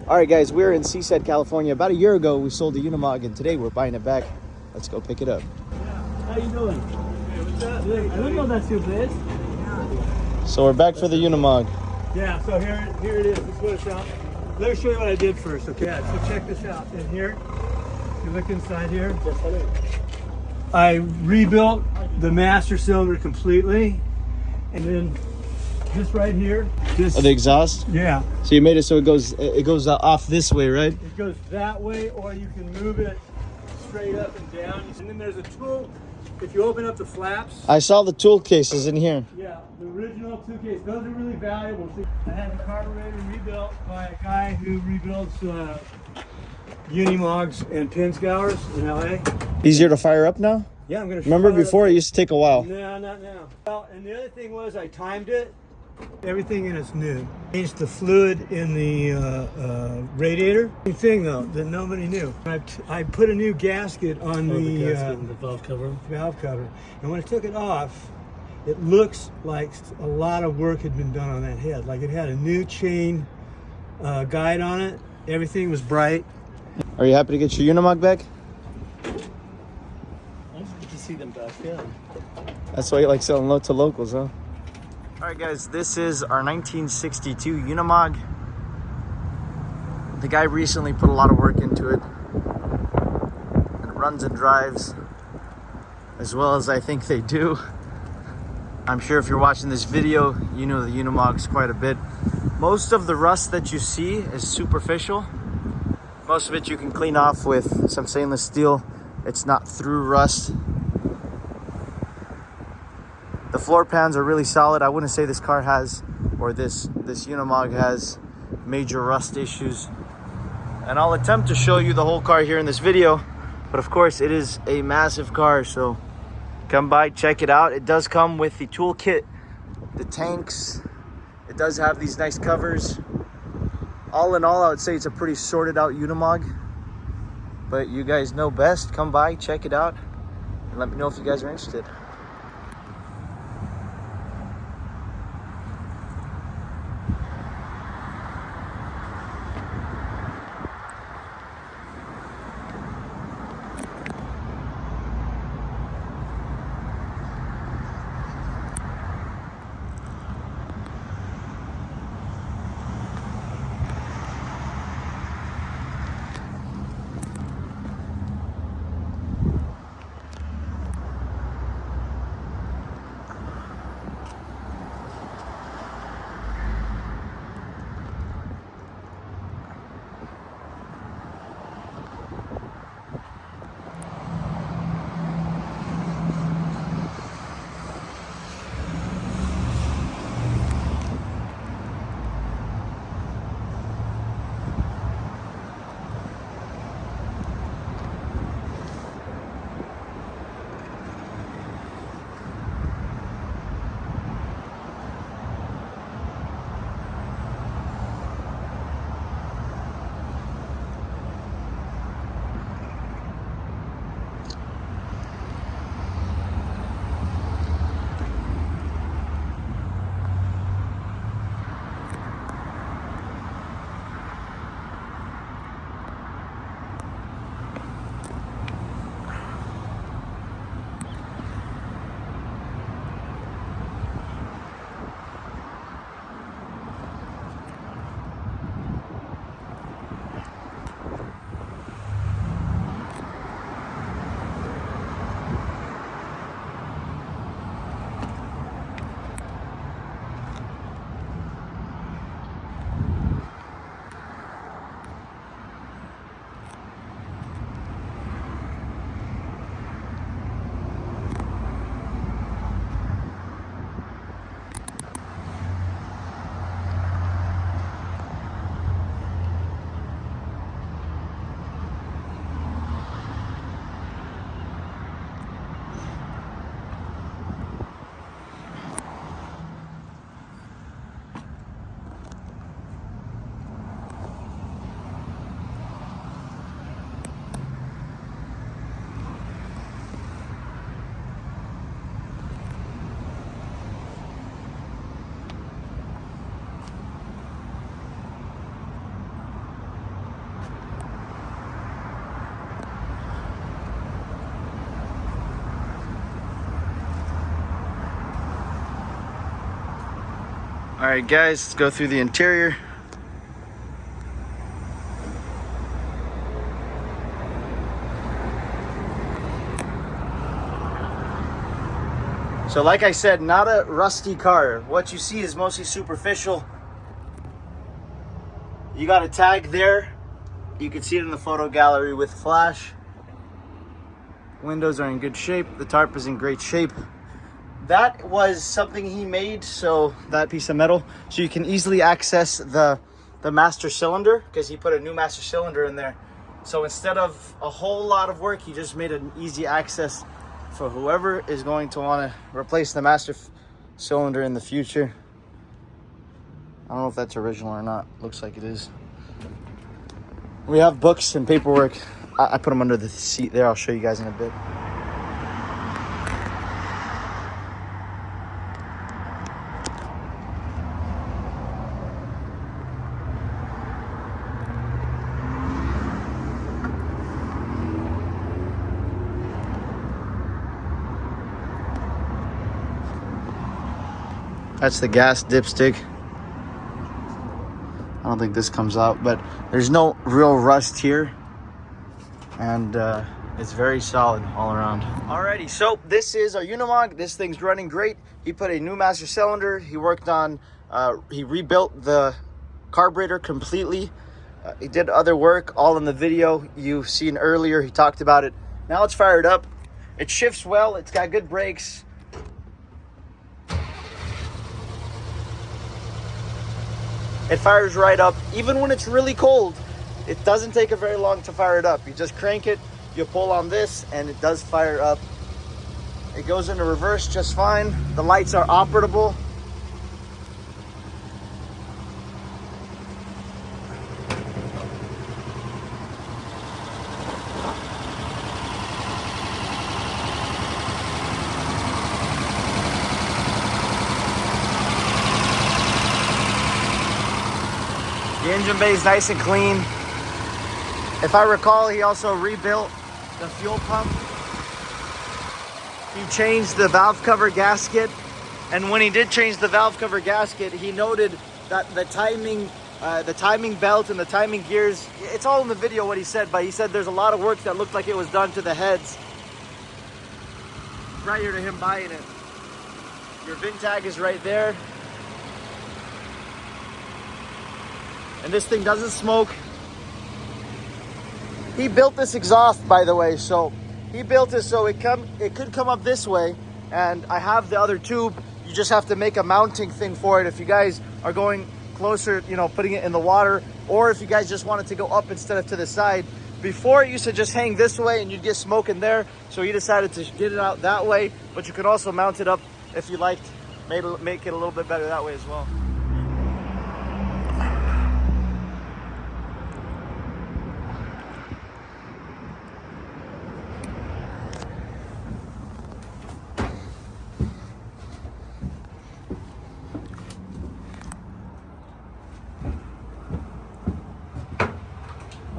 All right, guys, we're in Seaside, California. About a year ago, we sold a Unimog, and today we're buying it back. Let's go pick it up. How you doing? Hey, what's up? I don't know that's your place. So we're back for the Unimog. Yeah, so here it is. This is what it's out. Let me show you what I did first, okay? So check this out. In here, if you look inside here, I rebuilt the master cylinder completely. And then this right here. The exhaust? Yeah. So you made it so it goes off this way, right? It goes that way, or you can move it straight up and down. And then there's a tool. If you open up the flaps. I saw the tool cases in here. Yeah, the original tool case. Those are really valuable. See, I had the carburetor rebuilt by a guy who rebuilds Unimogs and pin scours in LA. Easier to fire up now? Yeah, I'm gonna. Remember before it used to take a while. No, not now. Well, and the other thing was I timed it. Everything in it's new. Changed the fluid in the radiator. Same thing though that nobody knew. I put a new gasket on the valve cover. And when I took it off, it looks like a lot of work had been done on that head. Like it had a new chain guide on it. Everything was bright. Are you happy to get your Unimog back? See them back, yeah. That's why you like selling low to locals, huh? All right, guys, this is our 1962 Unimog. The guy recently put a lot of work into it. It runs and drives as well as I think they do. I'm sure if you're watching this video, you know the Unimogs quite a bit. Most of the rust that you see is superficial. Most of it you can clean off with some stainless steel. It's not through rust. The floor pans are really solid. I wouldn't say this car has, or this Unimog has major rust issues. And I'll attempt to show you the whole car here in this video. But of course, it is a massive car, so come by, check it out. It does come with the toolkit, the tanks. It does have these nice covers. All in all, I would say it's a pretty sorted out Unimog. But you guys know best. Come by, check it out, and let me know if you guys are interested. Alright guys, let's go through the interior. So like I said, not a rusty car. What you see is mostly superficial. You got a tag there. You can see it in the photo gallery with flash. Windows are in good shape. The tarp is in great shape. That was something he made, so that piece of metal, so you can easily access the master cylinder, because he put a new master cylinder in there. So instead of a whole lot of work, he just made an easy access for whoever is going to want to replace the master cylinder in the future. I don't know if that's original or not. Looks like it is. We have books and paperwork. I put them under the seat there. I'll show you guys in a bit. That's the gas dipstick. I don't think this comes out, but there's no real rust here. And it's very solid all around. Alrighty, so this is our Unimog. This thing's running great. He put a new master cylinder. He worked on, he rebuilt the carburetor completely. He did other work, all in the video you've seen earlier. He talked about it. Now it's fired up. It shifts well. It's got good brakes. It fires right up. Even when it's really cold, it doesn't take a very long to fire it up. You just crank it, you pull on this, and it does fire up. It goes into reverse just fine. The lights are operable. The engine bay is nice and clean. If I recall, he also rebuilt the fuel pump. He changed the valve cover gasket. And when he did change the valve cover gasket, he noted that the timing belt and the timing gears, it's all in the video what he said, but he said there's a lot of work that looked like it was done to the heads prior to him buying it. Your VIN tag is right there. And this thing doesn't smoke. He built this exhaust, by the way, so he built it so it could come up this way, and I have the other tube. You just have to make a mounting thing for it if you guys are going closer, you know, putting it in the water, or if you guys just want it to go up instead of to the side. Before it used to just hang this way and you'd get smoke in there, so he decided to get it out that way, but you could also mount it up if you liked, make it a little bit better that way as well.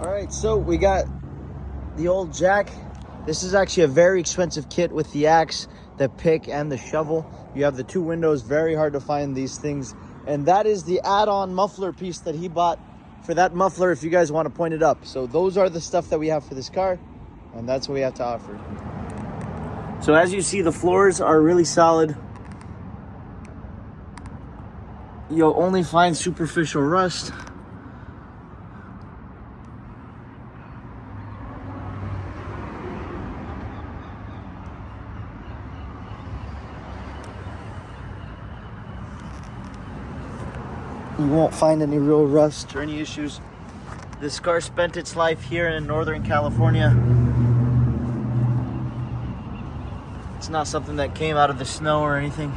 All right, so we got the old jack. This is actually a very expensive kit with the axe, the pick, and the shovel. You have the two windows, very hard to find these things. And that is the add-on muffler piece that he bought for that muffler if you guys want to point it up. So those are the stuff that we have for this car, and that's what we have to offer. So as you see, the floors are really solid. You'll only find superficial rust. You won't find any real rust or any issues. This car spent its life here in Northern California. It's not something that came out of the snow or anything.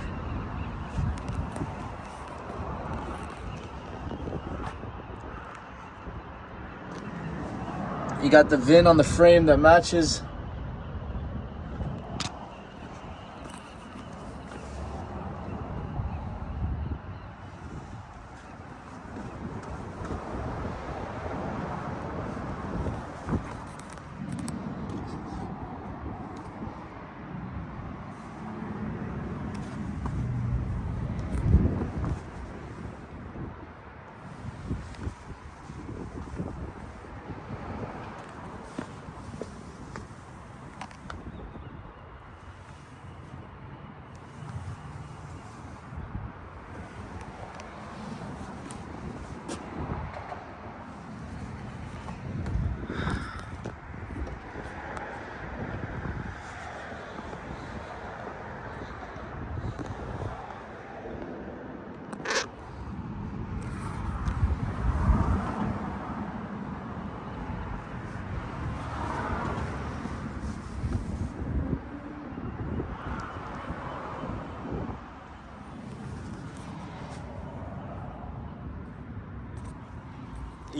You got the VIN on the frame that matches.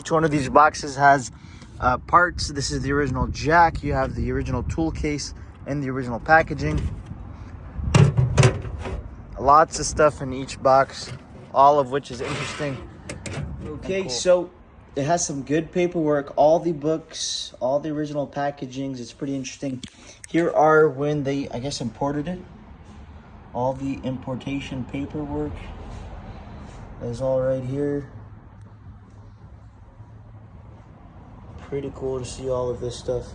Each one of these boxes has parts. This is the original jack. You have the original tool case and the original packaging. Lots of stuff in each box, all of which is interesting. Okay, cool. So it has some good paperwork, all the books, all the original packagings. It's pretty interesting. Here are when they, I guess, imported it. All the importation paperwork is all right here. Pretty cool to see all of this stuff.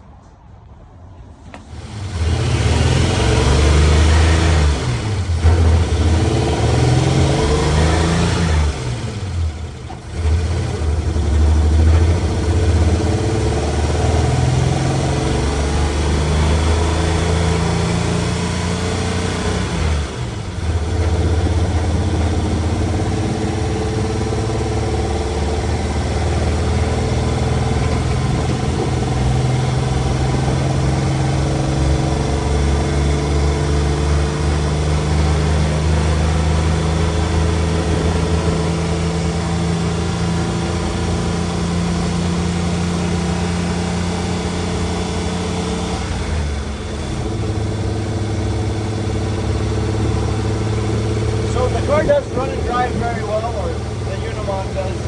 The car does run and drive very well, or the Unimog does.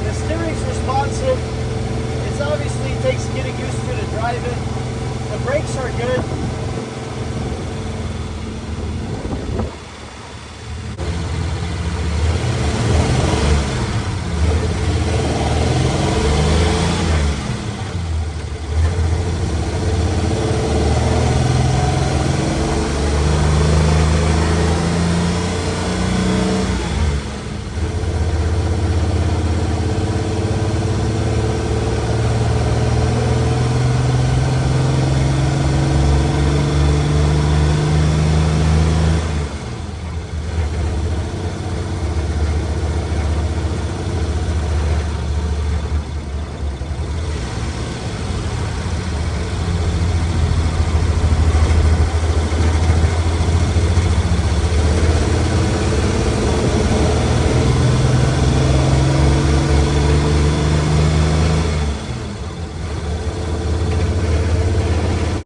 The steering's responsive. It's obviously takes getting used to drive it. The brakes are good.